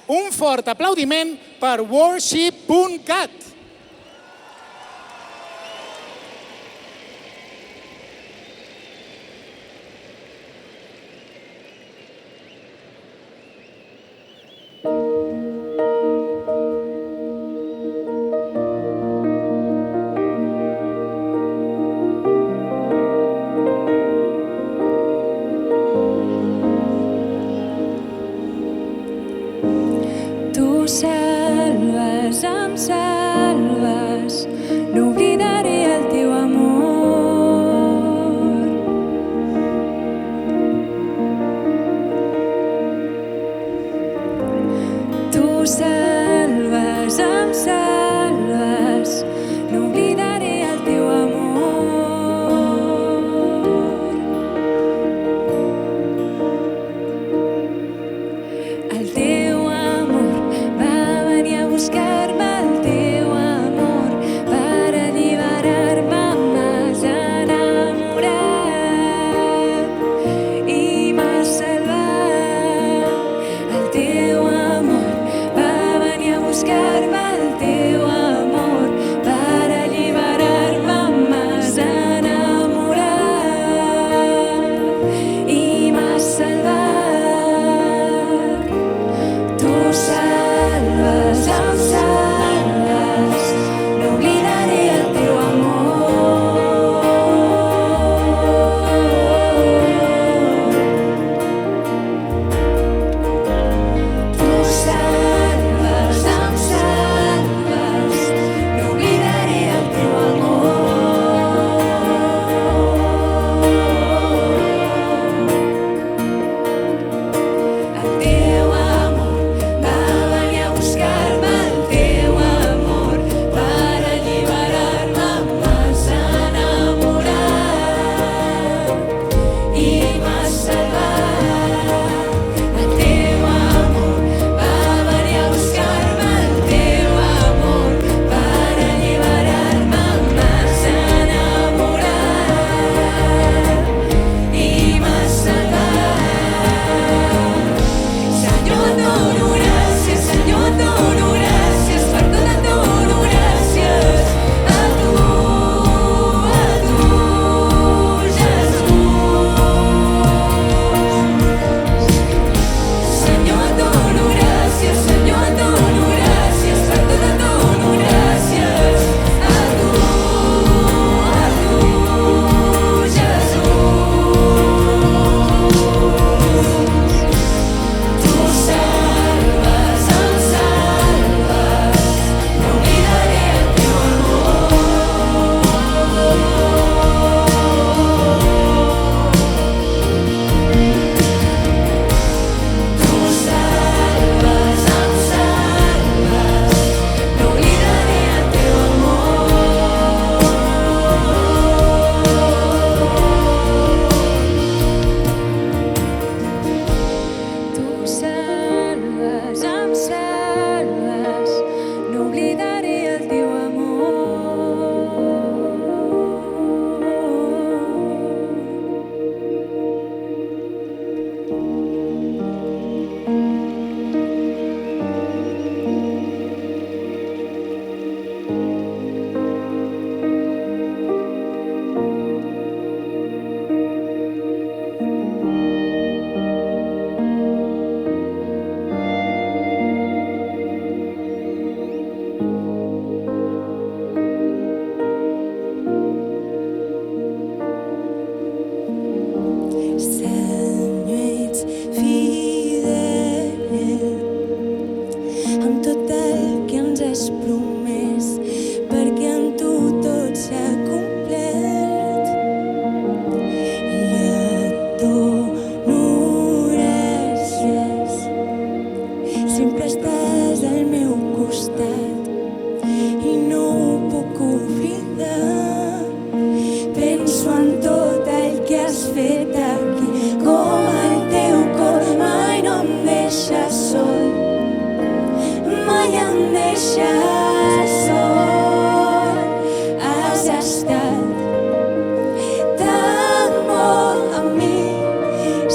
Un fort aplaudiment per Worship.cat. Tu salves, em salves, no oblidaré el teu amor. Tu salves, em salves, no oblidaré el teu amor. El teu amor va venir a buscar-me, el teu amor per alliberar-me, m'has enamorat i m'has salvat. El teu amor va venir a buscar-me, el teu amor per alliberar-me, m'has enamorat i m'has salvat. Tu salves, em salves, no oblidaré el teu amor. Tu salves, em salves, no oblidaré el teu amor. El teu amor va venir a buscar-me, el teu amor per alliberar-me, m'has enamorat i m'has salvat. El teu amor va venir a buscar-me, el teu amor per alliberar-me, m'has enamorat i m'has salvat. Senyor, et dono gràcies, Senyor, et dono gràcies, per tot et dono gràcies. A tu, Jesús. Senyor, et dono gràcies, Senyor, et dono gràcies, per tot et dono gràcies. A tu, Jesús. Tu salves, em salves, no oblidaré el teu amor. Tu salves, em salves, no oblidaré el teu amor. Tu salves, em salves, no oblidaré el teu Senyor, ets fidel amb tot el que ens has promès, perquè en tu tot s'ha complet. I et dono gràcies, sempre estàs al meu costat i no ho puc oblidar. Penso en tot el que has fet aquí, com el teu cor mai no em deixa sol, mai em deixa sol. Has estat tan molt amb mi,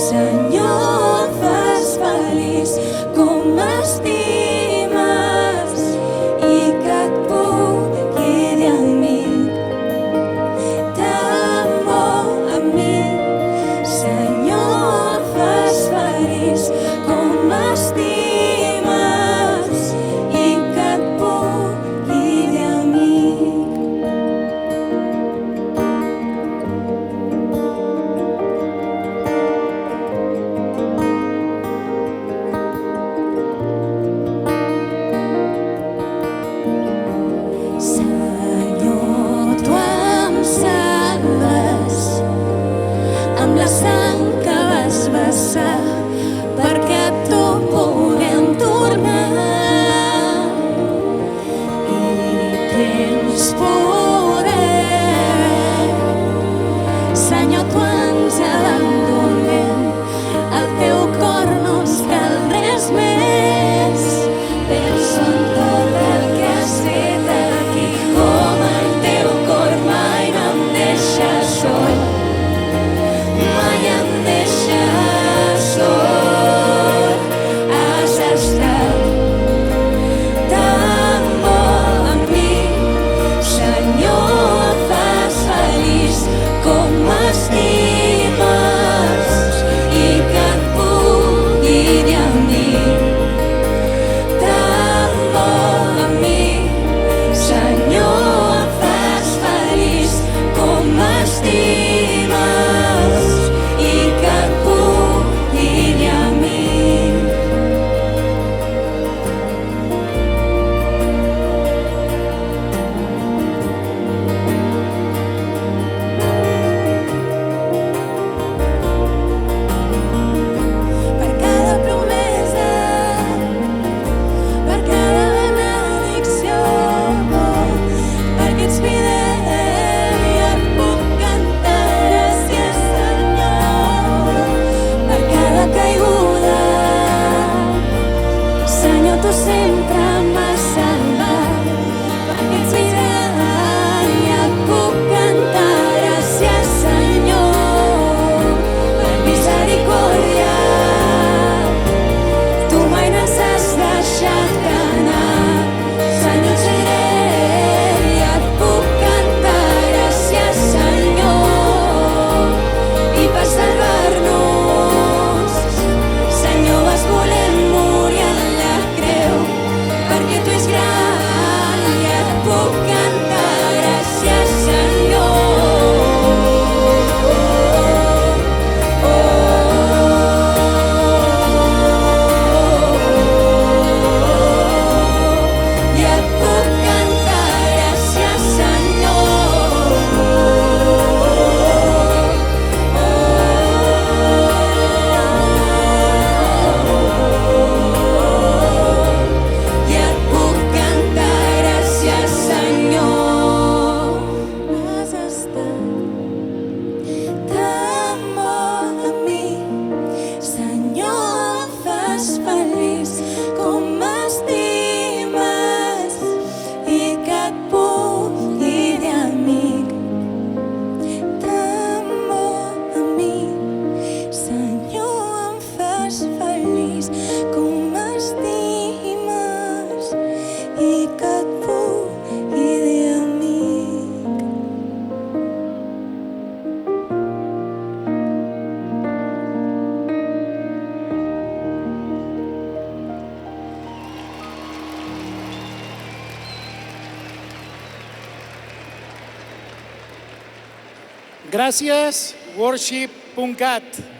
Senyor, em fas feliç com estic. tu sempre m'has salvat. Perquè ets miralla puc cantar gràcies, Senyor, per misericòrdia. Tu mai no ens has deixat anar, Senyor, ets miralla puc cantar gràcies, Senyor, i per salvar-nos, Senyor, vas voler morir en la creu, perquè tu ets gran i et puc cantar gràcies, Senyor. I et puc cantar gràcies, I et puc cantar gràcies, Senyor. Has estat tan bon amb mi, Senyor, em fas feliç com m'estimes i que et pugui dir amic. Tan bon amb mi, Senyor, em fas feliç com m'estimes i que et pugui dir amic. Gràcies, worship.cat.